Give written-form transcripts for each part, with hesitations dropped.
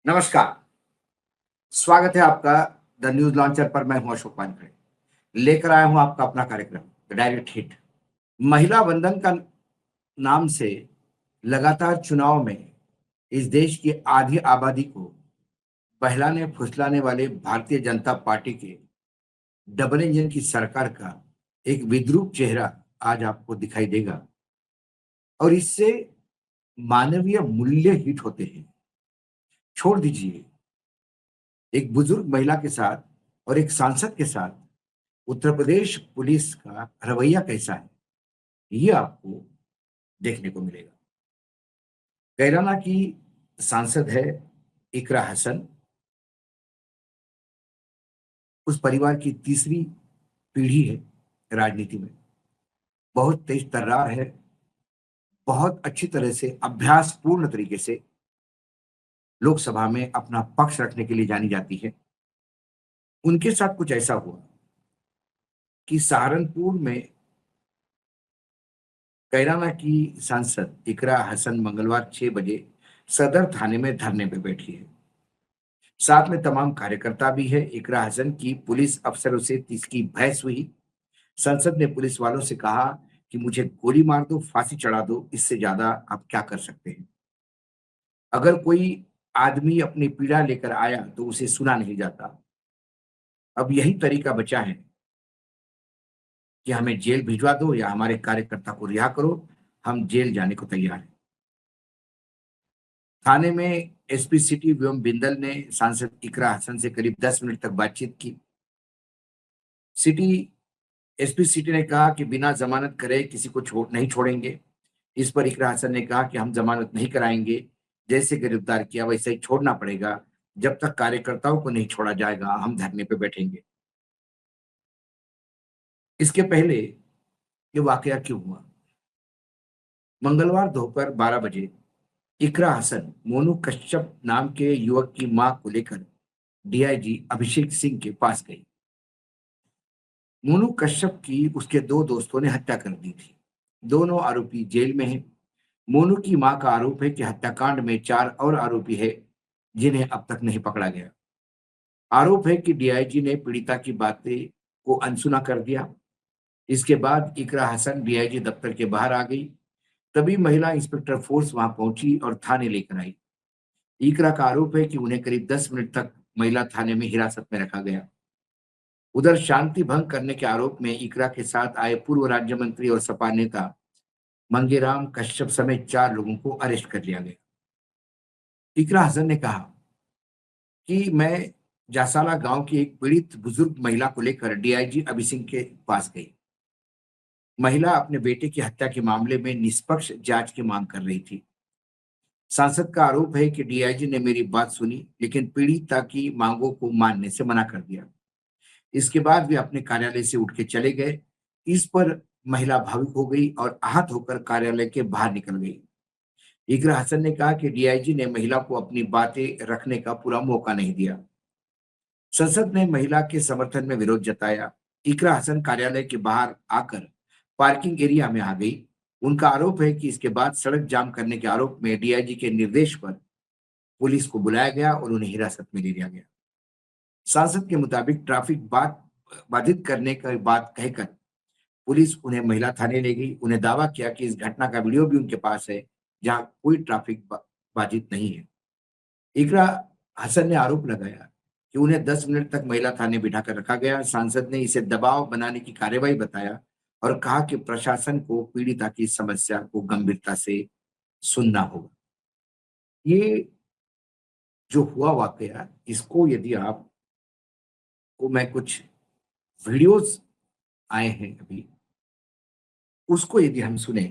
नमस्कार, स्वागत है आपका द न्यूज़ लॉन्चर पर। मैं हूं अशोक वानखेड़े। लेकर आया हूं आपका अपना कार्यक्रम द डायरेक्ट हिट। महिला वंदन का नाम से लगातार चुनाव में इस देश की आधी आबादी को बहलाने फुसलाने वाले भारतीय जनता पार्टी के डबल इंजन की सरकार का एक विद्रूप चेहरा आज आपको दिखाई देगा। और इससे मानवीय मूल्य हिट होते हैं। छोड़ दीजिए एक बुजुर्ग महिला के साथ और एक सांसद के साथ उत्तर प्रदेश पुलिस का रवैया कैसा है, ये आपको देखने को मिलेगा। कैराना की सांसद है इकरा हसन। उस परिवार की तीसरी पीढ़ी है राजनीति में। बहुत तेज तर्रार है। बहुत अच्छी तरह से अभ्यास पूर्ण तरीके से लोकसभा में अपना पक्ष रखने के लिए जानी जाती है। उनके साथ कुछ ऐसा हुआ कि सहारनपुर में कैराना की सांसद इकरा हसन मंगलवार 6 बजे सदर थाने में धरने पे बैठी है। साथ में तमाम कार्यकर्ता भी है। इकरा हसन की पुलिस अफसरों से तिसकी बहस हुई। संसद ने पुलिस वालों से कहा कि मुझे गोली मार दो, फांसी चढ़ा दो, इससे ज्यादा आप क्या कर सकते हैं। अगर कोई आदमी अपनी पीड़ा लेकर आया तो उसे सुना नहीं जाता। अब यही तरीका बचा है कि हमें जेल भिजवा दो या हमारे कार्यकर्ता को रिहा करो, हम जेल जाने को तैयार हैं। थाने में एसपी सिटी व्योम बिंदल ने सांसद इकरा हसन से करीब 10 मिनट तक बातचीत की। सिटी एसपी सिटी ने कहा कि बिना जमानत करे किसी को नहीं छोड़ेंगे। इस पर इकरा हसन ने कहा कि हम जमानत नहीं कराएंगे, जैसे गिरफ्तार किया वैसे ही छोड़ना पड़ेगा। जब तक कार्यकर्ताओं को नहीं छोड़ा जाएगा हम धरने पे बैठेंगे। इसके पहले ये वाकया क्यों हुआ? मंगलवार दोपहर 12 बजे इकरा हसन मोनू कश्यप नाम के युवक की मां को लेकर डीआईजी अभिषेक सिंह के पास गई। मोनू कश्यप की उसके दो दोस्तों ने हत्या कर दी थी। दोनों आरोपी जेल में हैं। मोनू की मां का आरोप है कि हत्याकांड में 4 और आरोपी है जिन्हें अब तक नहीं पकड़ा गया। आरोप है कि डीआईजी ने पीड़िता की बातें को अनसुना कर दिया। इसके बाद इकरा हसन डीआईजी दफ्तर के बाहर आ गई। तभी महिला इंस्पेक्टर फोर्स वहां पहुंची और थाने लेकर आई। इकरा का आरोप है कि उन्हें करीब 10 मिनट तक महिला थाने में हिरासत में रखा गया। उधर शांति भंग करने के आरोप में इकरा के साथ आए पूर्व राज्य मंत्री और सपा नेता मंगेराम कश्यप समेत 4 लोगों को अरेस्ट कर लिया गया। इकरा हसन ने कहा कि मैं जासाला गांव की एक पीड़ित बुजुर्ग महिला को लेकर डीआईजी अभिसिंह के पास गई। महिला अपने बेटे की हत्या के मामले में निष्पक्ष जांच की मांग कर रही थी। सांसद का आरोप है कि डीआईजी ने मेरी बात सुनी लेकिन पीड़िता की मांगों को मानने से मना कर दिया। इसके बाद वे अपने कार्यालय से उठ के चले गए। इस पर महिला भावुक हो गई और आहत होकर कार्यालय के बाहर निकल गई। इकरा हसन ने कहा कि डीआईजी ने महिला को अपनी बातें रखने का पूरा मौका नहीं दिया। संसद ने महिला के समर्थन में विरोध जताया। इकरा हसन कार्यालय के बाहर आकर पार्किंग एरिया में आ गई। उनका आरोप है कि इसके बाद सड़क जाम करने के आरोप में डीआईजी के निर्देश पर पुलिस को बुलाया गया और उन्हें हिरासत में ले लिया गया। सांसद के मुताबिक ट्रैफिक बाधित करने की बात कहकर पुलिस उन्हें महिला थाने ले गई। उन्हें दावा किया कि इस घटना का वीडियो भी उनके पास है जहां कोई ट्रैफिक बाधित नहीं है। इकरा हसन ने आरोप लगाया कि उन्हें 10 मिनट तक महिला थाने बिठाकर रखा गया। सांसद ने इसे दबाव बनाने की कार्रवाई बताया और कहा कि प्रशासन को पीड़िता की समस्या को गंभीरता से सुनना होगा। ये जो हुआ वाकया, इसको यदि आप को मैं कुछ वीडियोस आए हैं अभी, उसको यदि हम सुने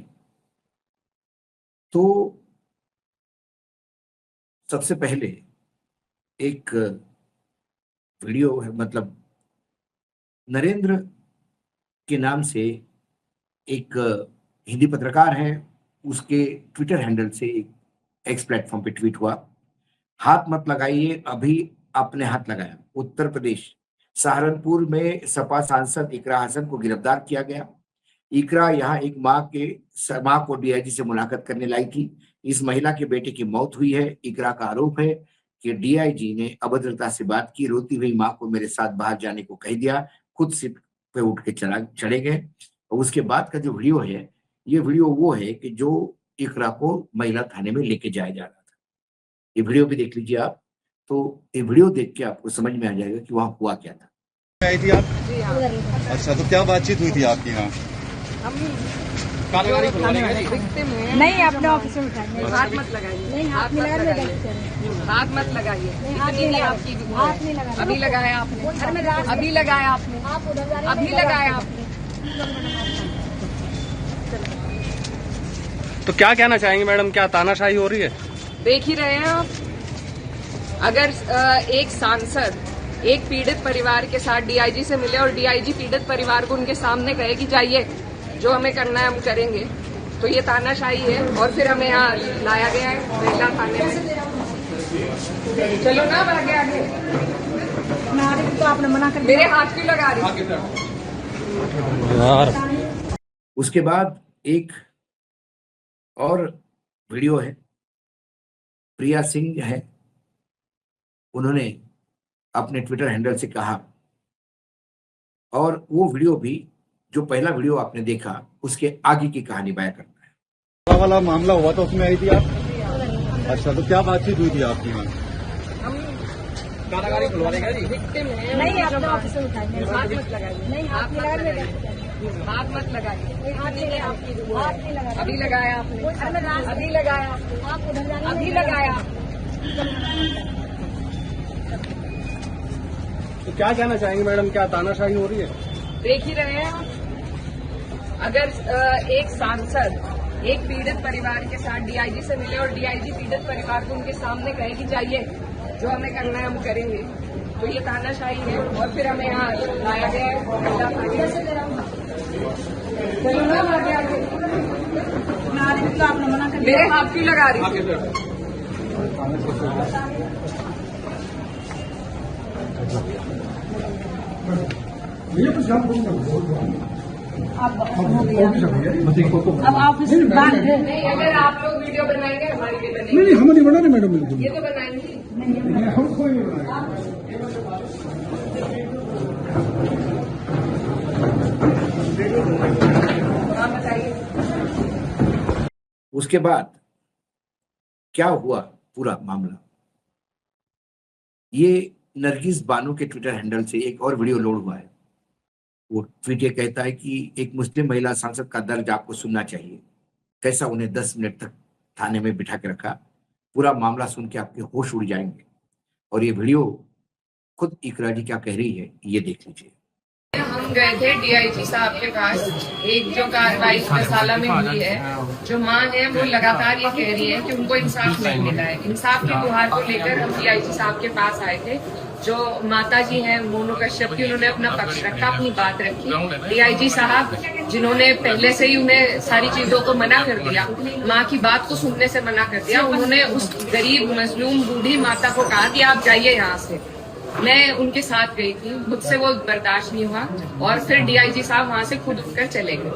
तो सबसे पहले एक वीडियो है, मतलब नरेंद्र के नाम से एक हिंदी पत्रकार है। उसके ट्विटर हैंडल से एक एक्स प्लेटफॉर्म पे ट्वीट हुआ, हाथ मत लगाइए, अभी आपने हाथ लगाया। उत्तर प्रदेश सहारनपुर में सपा सांसद इकरा हसन को गिरफ्तार किया गया। इकरा यहाँ एक माँ को डीआईजी से मुलाकात करने लाई थी। इस महिला के बेटे की मौत हुई है। इकरा का आरोप है कि डीआईजी ने अभद्रता से बात की, रोती हुई मां को मेरे साथ बाहर जाने को कह दिया, खुद सीट पे उठ के चले गए। और उसके बाद का जो वीडियो है, ये वीडियो वो है कि जो इकरा को महिला थाने में लेके जाया जा रहा था। ये वीडियो भी देख लीजिए आप, तो ये वीडियो देख के आपको समझ में आ जाएगा कि वहां हुआ क्या था। आई थी आप? जी हाँ। अच्छा, तो क्या बातचीत हुई थी आपकी यहाँ? हम नहीं, अपने ऑफिस में उठाएंगे। हाथ मत लगाइए, नहीं, हाथ नहीं लगा, हाथ मत लगाइए। हाथ नहीं लगा, आपकी हाथ नहीं लगा। अभी लगाया आपने, अभी लगाया आपने, आप उधर जा रहे हैं, अभी लगाया आपने। तो क्या कहना चाहेंगे मैडम, क्या तानाशाही हो रही है? देख ही रहे हैं आप, अगर एक सांसद एक पीड़ित परिवार के साथ डीआईजी से मिले और डीआईजी पीड़ित परिवार को उनके सामने कहे कि जाइए, जो हमें करना है हम करेंगे, तो ये तानाशाही है। और फिर हमें यहाँ लाया गया है महिला थाने में। चलो ना आगे आगे, तो आपने मना कर मेरे हाथ क्यों लगा रही? उसके बाद एक और वीडियो है, प्रिया सिंह है, उन्होंने अपने ट्विटर हैंडल से कहा, और वो वीडियो भी जो पहला वीडियो आपने देखा उसके आगे की कहानी बयां करता है। वाला मामला हुआ तो उसमें आई थी आप? अच्छा, तो क्या बातचीत हुई थी आपकी यहाँ? नहीं, अपने ऑफिस में उठाएंगे। हाथ मत लगाइए, नहीं, हाथ नहीं लगा, हाथ मत लगाइए। हाथ नहीं लगा। अभी लगाया आपने, अभी लगाया आपने, आप उधर जा रहे हैं, अभी लगाया। तो क्या कहना चाहेंगे मैडम, क्या तानाशाही हो रही है? देख ही रहे हैं आप, अगर एक सांसद एक पीड़ित परिवार के साथ डीआईजी से मिले और डीआईजी पीड़ित परिवार को उनके सामने कहे कि जाइए, जो हमें करना है हम करेंगे, तो ये तानाशाही है। और फिर हमें यहाँ लाया गया है महिला थाने में। चलो ना आगे आगे, तो आपने मना कर मेरे हाथ क्यों लगा रही? अब ऑफिस बाहर नहीं, अगर आप लोग वीडियो बनाएंगे हमारे लिए बनेंगे। नहीं, हम नहीं बना रहे मैडम, बिल्कुल ये तो बनाएंगे। हम कोई नहीं बना आप बताइए। उसके बाद क्या हुआ पूरा मामला, ये नरगिस बानो के ट्विटर हैंडल से एक और वीडियो लोड हुआ है। वो ट्वीट ये कहता है कि एक मुस्लिम महिला सांसद का दर्द आपको सुनना चाहिए, कैसा उन्हें 10 मिनट तक थाने में बिठा के रखा। पूरा मामला सुन के आपके होश उड़ जाएंगे। और ये वीडियो खुद इकरा जी क्या कह रही है, ये देख लीजिए। हम गए थे डीआईजी साहब के पास, एक जो कार्रवाई मसाला में हुई है, जो मां है वो लगातार ये कह रही है कि उनको इंसाफ नहीं मिला है। इंसाफ की गुहार को लेकर हम डीआईजी साहब के पास आए थे। जो माता जी हैं मोनू कश्यप की, उन्होंने अपना पक्ष रखा, अपनी बात रखी। डीआईजी साहब जिन्होंने पहले से ही उन्हें सारी चीजों को मना कर दिया, माँ की बात को सुनने से मना कर दिया, उन्होंने उस गरीब मजलूम बूढ़ी माता को कहा कि आप जाइए यहाँ से। मैं उनके साथ गई थी, मुझसे वो बर्दाश्त नहीं हुआ और फिर डीआईजी साहब वहां से खुद उठकर चले गए।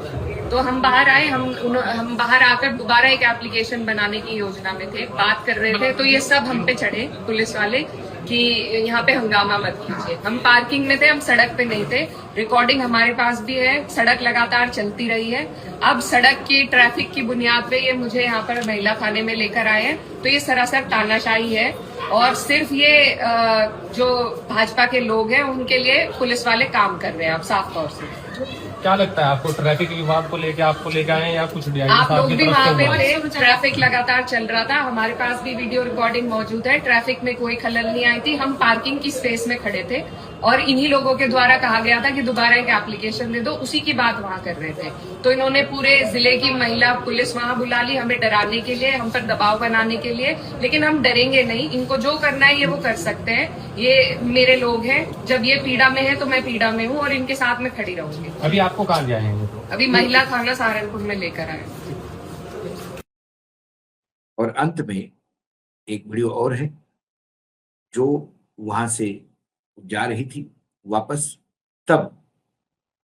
तो हम बाहर आए, हम बाहर आकर दोबारा एक एप्लीकेशन बनाने की योजना में थे, बात कर रहे थे, तो ये सब हम पे चढ़े पुलिस वाले कि यहाँ पे हंगामा मत कीजिए। हम पार्किंग में थे, हम सड़क पे नहीं थे। रिकॉर्डिंग हमारे पास भी है, सड़क लगातार चलती रही है। अब सड़क की ट्रैफिक की बुनियाद पे ये मुझे यहाँ पर महिला थाने में लेकर आए हैं, तो ये सरासर तानाशाही है। और सिर्फ ये जो भाजपा के लोग हैं उनके लिए पुलिस वाले काम कर रहे हैं, आप साफ तौर से। क्या लगता है आपको, ट्रैफिक विभाग को लेके आपको लेके आए या कुछ आप लोग भी वहाँ पे थे, ट्रैफिक लगातार चल रहा था, हमारे पास भी वीडियो रिकॉर्डिंग मौजूद है। ट्रैफिक में कोई खलल नहीं आई थी, हम पार्किंग की स्पेस में खड़े थे और इन्हीं लोगों के द्वारा कहा गया था कि दोबारा एक एप्लीकेशन दे दो, उसी की बात वहाँ कर रहे थे। तो इन्होंने पूरे जिले की महिला पुलिस वहाँ बुला ली, हमें डराने के लिए, हम पर दबाव बनाने के लिए। लेकिन हम डरेंगे नहीं, इनको जो करना है ये वो कर सकते हैं। ये मेरे लोग हैं, जब ये पीड़ा में है तो मैं पीड़ा में हूँ और इनके साथ में खड़ी रहूंगी। अभी आपको कहाँ जाएंगे? अभी महिला थाना सहारनपुर में लेकर आए। और अंत में एक वीडियो और है, जो वहां से जा रही थी वापस, तब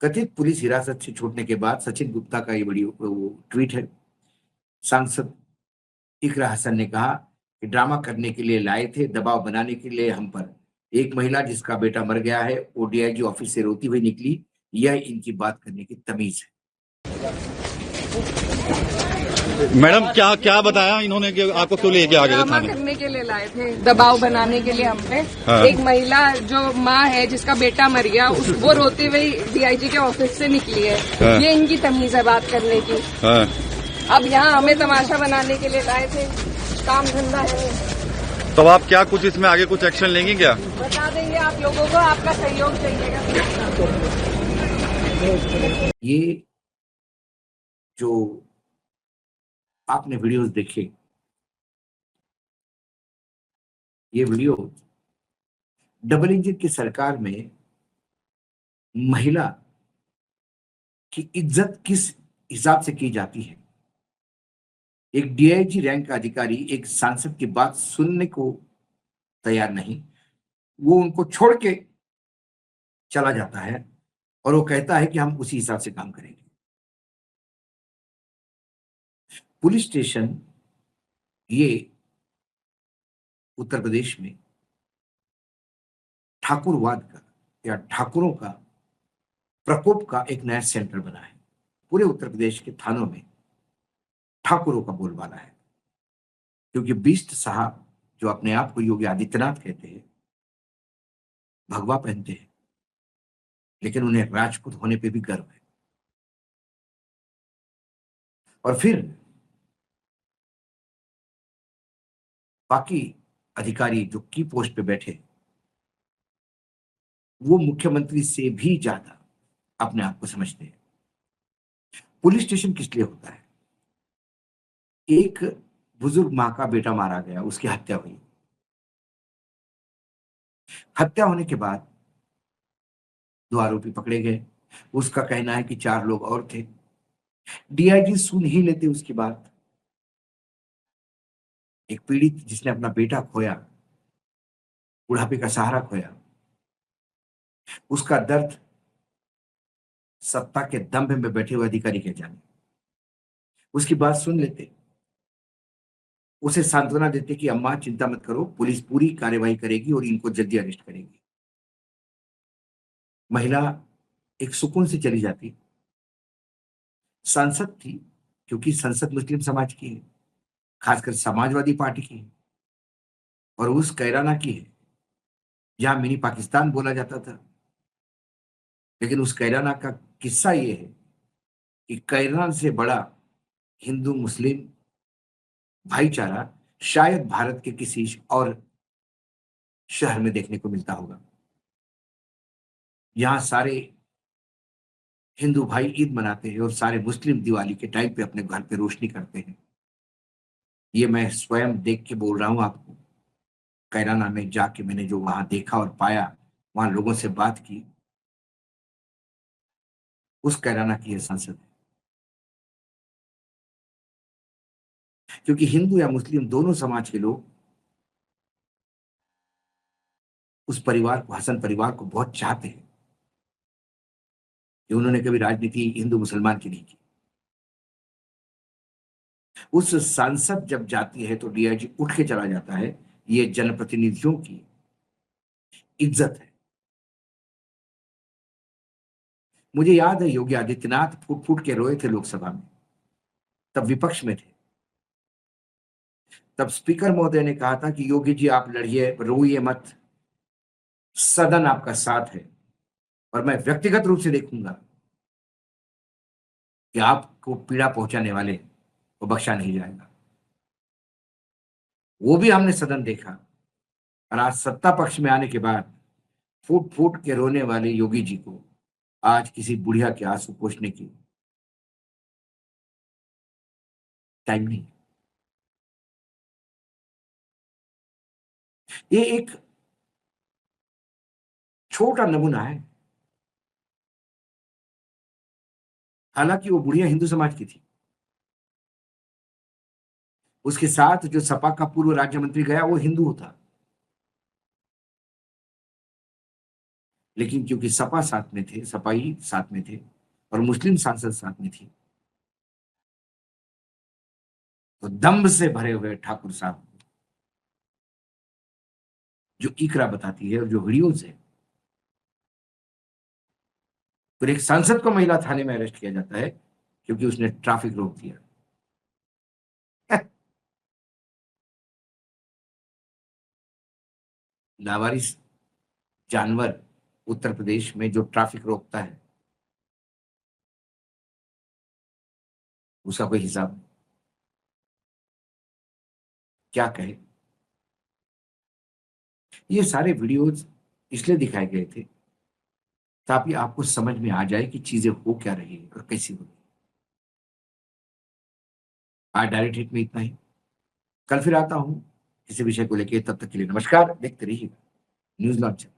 कथित पुलिस हिरासत से छूटने के बाद सचिन गुप्ता का ये वीडियो वो ट्वीट है। सांसद इकरा हसन ने कहा कि ड्रामा करने के लिए लाए थे, दबाव बनाने के लिए हम पर। एक महिला जिसका बेटा मर गया है वो डीआईजी ऑफिस से रोती हुई निकली। यह इनकी बात करने की तमीज है। मैडम क्या क्या बताया इन्होंने कि आपको क्यों लेके आ गए थे ड्रामा थाने? करने के लिए लाए थे, दबाव बनाने के लिए हम पे। हाँ। एक महिला जो माँ है जिसका बेटा मर गया, वो रोते हुए डीआईजी के ऑफिस से निकली है। हाँ। ये इनकी तमीज है बात करने की। हाँ। अब यहाँ हमें तमाशा बनाने के लिए लाए थे, काम धंधा है। तो आप क्या कुछ इसमें आगे कुछ एक्शन लेंगे क्या? बता देंगे आप लोगों को, आपका सहयोग चाहिएगा। ये जो आपने वीडियोस देखे, ये वीडियो डबल इंजन की सरकार में महिला की इज्जत किस हिसाब से की जाती है। एक डीआईजी रैंक का अधिकारी एक सांसद की बात सुनने को तैयार नहीं, वो उनको छोड़ के चला जाता है और वो कहता है कि हम उसी हिसाब से काम करेंगे। पुलिस स्टेशन ये उत्तर प्रदेश में ठाकुरवाद का या ठाकुरों का प्रकोप का एक नया सेंटर बना है। पूरे उत्तर प्रदेश के थानों में ठाकुरों का बोलबाला है, क्योंकि बिष्ट साहब जो अपने आप को योगी आदित्यनाथ कहते हैं, भगवा पहनते हैं, लेकिन उन्हें राजपूत होने पे भी गर्व है। और फिर बाकी अधिकारी जो की पोस्ट पे बैठे, वो मुख्यमंत्री से भी ज्यादा अपने आप को समझते हैं। पुलिस स्टेशन किस लिए होता है? एक बुजुर्ग मां का बेटा मारा गया, उसकी हत्या हुई। हत्या होने के बाद 2 आरोपी पकड़े गए। उसका कहना है कि 4 लोग और थे। डीआईजी सुन ही लेते उसकी बात। एक पीड़ित जिसने अपना बेटा खोया, बुढ़ापे का सहारा खोया, उसका दर्द सत्ता के दंभ में बैठे हुए अधिकारी के जाने। उसकी बात सुन लेते, उसे सांत्वना देते कि अम्मा चिंता मत करो, पुलिस पूरी कार्यवाही करेगी और इनको जल्दी अरेस्ट करेगी। महिला एक सुकून से चली जाती। सांसद थी, क्योंकि संसद मुस्लिम समाज की है, खासकर समाजवादी पार्टी की है, और उस कैराना की है जहां मिनी पाकिस्तान बोला जाता था। लेकिन उस कैराना का किस्सा ये है कि कैराना से बड़ा हिंदू मुस्लिम भाईचारा शायद भारत के किसी और शहर में देखने को मिलता होगा। यहां सारे हिंदू भाई ईद मनाते हैं और सारे मुस्लिम दिवाली के टाइम पे अपने घर पे रोशनी करते हैं। ये मैं स्वयं देख के बोल रहा हूं आपको। कैराना में जाके मैंने जो वहां देखा और पाया, वहां लोगों से बात की, उस कैराना की यह संसद है। क्योंकि हिंदू या मुस्लिम दोनों समाज के लोग उस परिवार को, हसन परिवार को बहुत चाहते हैं कि उन्होंने कभी राजनीति हिंदू मुसलमान की नहीं की। उस सांसद जब जाती है तो डीआईजी उठ के चला जाता है। ये जनप्रतिनिधियों की इज्जत है। मुझे याद है योगी आदित्यनाथ फूट फूट के रोए थे लोकसभा में, तब विपक्ष में थे। तब स्पीकर महोदय ने कहा था कि योगी जी आप लड़िए, रोइए मत, सदन आपका साथ है और मैं व्यक्तिगत रूप से देखूंगा कि आपको पीड़ा पहुंचाने वाले को बख्शा नहीं जाएगा। वो भी हमने सदन देखा। और आज सत्ता पक्ष में आने के बाद फूट फूट के रोने वाले योगी जी को आज किसी बुढ़िया के आंसू पोंछने की टाइम नहीं। ये एक छोटा नमूना है। हालांकि वो बुढ़िया हिंदू समाज की थी। उसके साथ जो सपा का पूर्व राज्य मंत्री गया वो हिंदू था, लेकिन क्योंकि सपा साथ में थे, सपाई साथ में थे और मुस्लिम सांसद साथ में थी, तो दम्भ से भरे हुए ठाकुर साहब जो इकरा बताती है और जो वीडियोज है। फिर एक सांसद को महिला थाने में अरेस्ट किया जाता है क्योंकि उसने ट्रैफिक रोक दिया। लावारिस जानवर उत्तर प्रदेश में जो ट्रैफिक रोकता है उसका कोई हिसाब नहीं। क्या कहे। ये सारे वीडियोज इसलिए दिखाए गए थे ताकि आपको समझ में आ जाए कि चीजें हो क्या रही है और कैसी हो रही है। आज डायरेक्ट हिट में इतना ही। कल फिर आता हूं किसी विषय को लेकर। तब तक के लिए नमस्कार। देखते रहिएगा न्यूज लॉन्च।